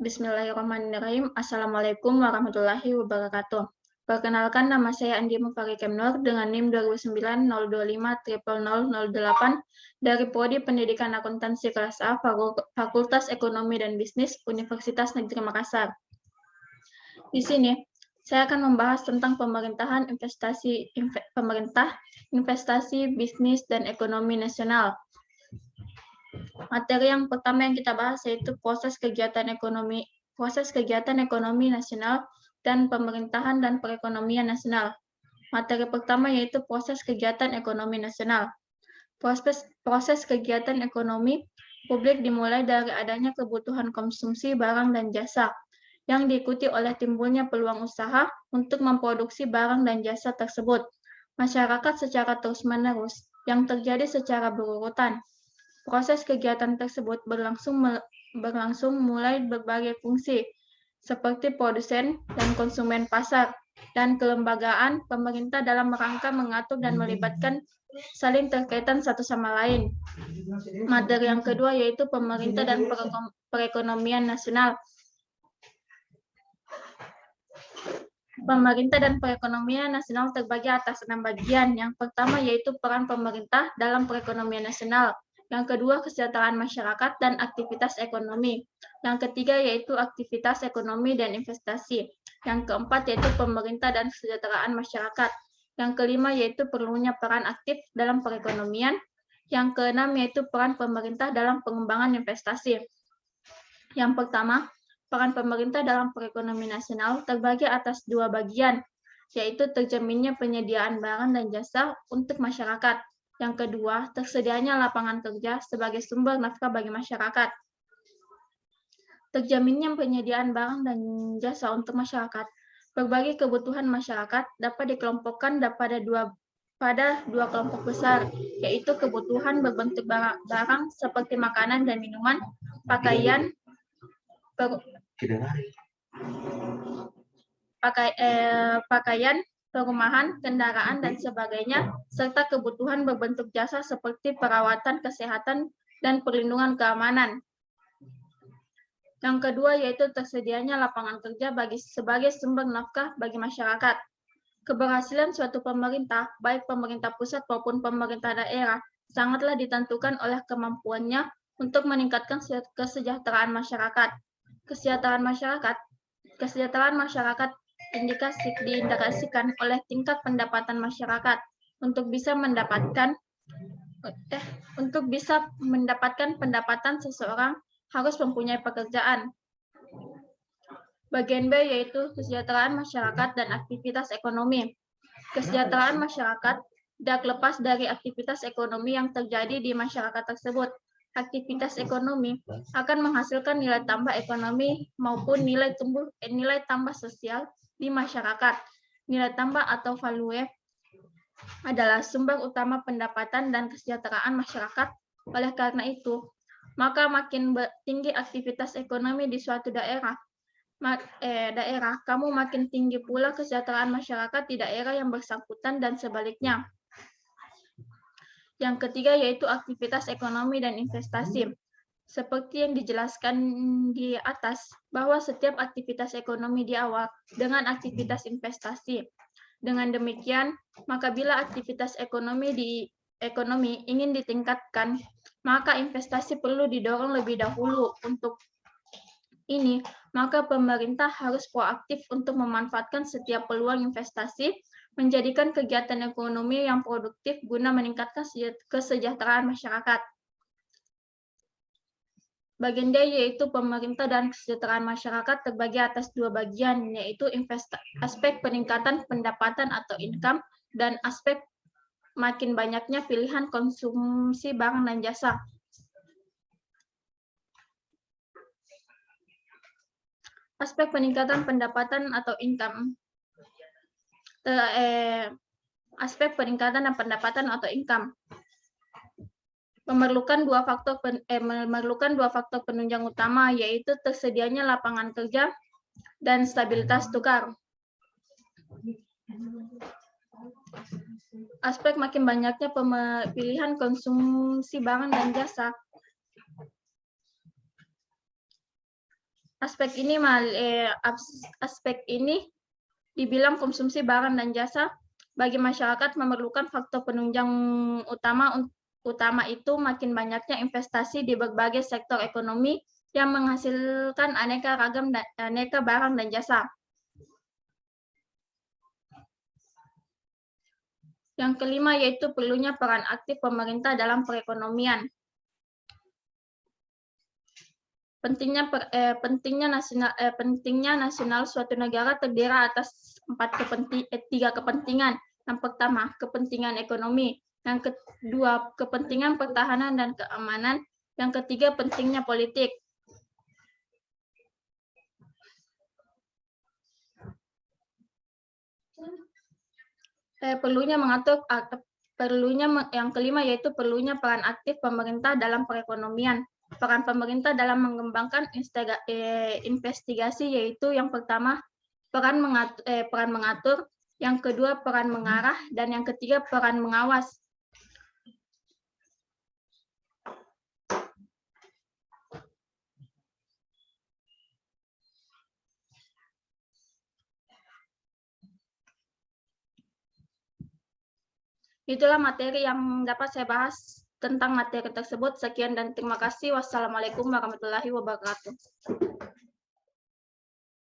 Bismillahirrahmanirrahim. Assalamualaikum warahmatullahi wabarakatuh. Perkenalkan, nama saya Andi Mufari Kemnur dengan NIM 2009-025-00008 dari Prodi Pendidikan Akuntansi kelas A, Fakultas Ekonomi dan Bisnis, Universitas Negeri Makassar. Di sini, saya akan membahas tentang investasi, bisnis, dan ekonomi nasional. Materi yang pertama yang kita bahas yaitu proses kegiatan ekonomi nasional dan pemerintahan dan perekonomian nasional. Materi pertama yaitu proses kegiatan ekonomi nasional. Proses kegiatan ekonomi publik dimulai dari adanya kebutuhan konsumsi barang dan jasa, yang diikuti oleh timbulnya peluang usaha untuk memproduksi barang dan jasa tersebut. Masyarakat secara terus-menerus yang terjadi secara berurutan. Proses kegiatan tersebut berlangsung mulai berbagai fungsi, seperti produsen dan konsumen pasar, dan kelembagaan pemerintah dalam rangka mengatur dan melibatkan saling terkaitan satu sama lain. Materi yang kedua yaitu pemerintah dan perekonomian nasional. Pemerintah dan perekonomian nasional terbagi atas 6 bagian. Yang pertama yaitu peran pemerintah dalam perekonomian nasional. Yang kedua, kesejahteraan masyarakat dan aktivitas ekonomi. Yang ketiga yaitu aktivitas ekonomi dan investasi. Yang keempat yaitu pemerintah dan kesejahteraan masyarakat. Yang kelima yaitu perlunya peran aktif dalam perekonomian. Yang keenam yaitu peran pemerintah dalam pengembangan investasi. Yang pertama, peran pemerintah dalam perekonomian nasional terbagi atas 2 bagian, yaitu terjaminnya penyediaan barang dan jasa untuk masyarakat. Yang kedua, tersedianya lapangan kerja sebagai sumber nafkah bagi masyarakat. Terjaminnya penyediaan barang dan jasa untuk masyarakat. Berbagai kebutuhan masyarakat dapat dikelompokkan pada dua kelompok besar, yaitu kebutuhan berbentuk barang seperti makanan dan minuman, pakaian, perumahan, kendaraan, dan sebagainya, serta kebutuhan berbentuk jasa seperti perawatan, kesehatan, dan perlindungan keamanan. Yang kedua yaitu tersedianya lapangan kerja sebagai sumber nafkah bagi masyarakat. Keberhasilan suatu pemerintah, baik pemerintah pusat maupun pemerintah daerah, sangatlah ditentukan oleh kemampuannya untuk meningkatkan kesejahteraan masyarakat. Kesejahteraan masyarakat diindikasikan oleh tingkat pendapatan masyarakat. Untuk bisa mendapatkan pendapatan, seseorang harus mempunyai pekerjaan. Bagian B yaitu kesejahteraan masyarakat dan aktivitas ekonomi. Kesejahteraan masyarakat tidak lepas dari aktivitas ekonomi yang terjadi di masyarakat tersebut. Aktivitas ekonomi akan menghasilkan nilai tambah ekonomi maupun nilai tambah sosial di masyarakat. Nilai tambah atau value adalah sumber utama pendapatan dan kesejahteraan masyarakat. Oleh karena itu, maka makin tinggi aktivitas ekonomi di suatu daerah, kamu makin tinggi pula kesejahteraan masyarakat di daerah yang bersangkutan dan sebaliknya. Yang ketiga yaitu aktivitas ekonomi dan investasi. Seperti yang dijelaskan di atas, bahwa setiap aktivitas ekonomi diawali dengan aktivitas investasi. Dengan demikian, maka bila aktivitas ekonomi ingin ditingkatkan, maka investasi perlu didorong lebih dahulu. Untuk ini, maka pemerintah harus proaktif untuk memanfaatkan setiap peluang investasi, menjadikan kegiatan ekonomi yang produktif guna meningkatkan kesejahteraan masyarakat. Bagian D yaitu pemerintah dan kesejahteraan masyarakat terbagi atas 2 bagian, yaitu aspek peningkatan pendapatan atau income dan aspek makin banyaknya pilihan konsumsi barang dan jasa. Aspek peningkatan pendapatan atau income. Aspek peningkatan dan pendapatan atau income memerlukan dua faktor penunjang utama, yaitu tersedianya lapangan kerja dan stabilitas tukar. Aspek makin banyaknya pilihan konsumsi barang dan jasa Aspek ini dibilang konsumsi barang dan jasa bagi masyarakat memerlukan faktor penunjang utama itu makin banyaknya investasi di berbagai sektor ekonomi yang menghasilkan aneka barang dan jasa. Yang kelima yaitu perlunya peran aktif pemerintah dalam perekonomian. Pentingnya nasional suatu negara terdiri atas tiga kepentingan. Yang pertama, kepentingan ekonomi. Yang kedua, kepentingan pertahanan dan keamanan. Yang ketiga, pentingnya politik. Yang kelima yaitu perlunya peran aktif pemerintah dalam perekonomian. Peran pemerintah dalam mengembangkan investigasi yaitu yang pertama peran mengatur, yang kedua peran mengarah, dan yang ketiga peran mengawas. Itulah materi yang dapat saya bahas tentang materi tersebut. Sekian dan terima kasih. Wassalamualaikum warahmatullahi wabarakatuh.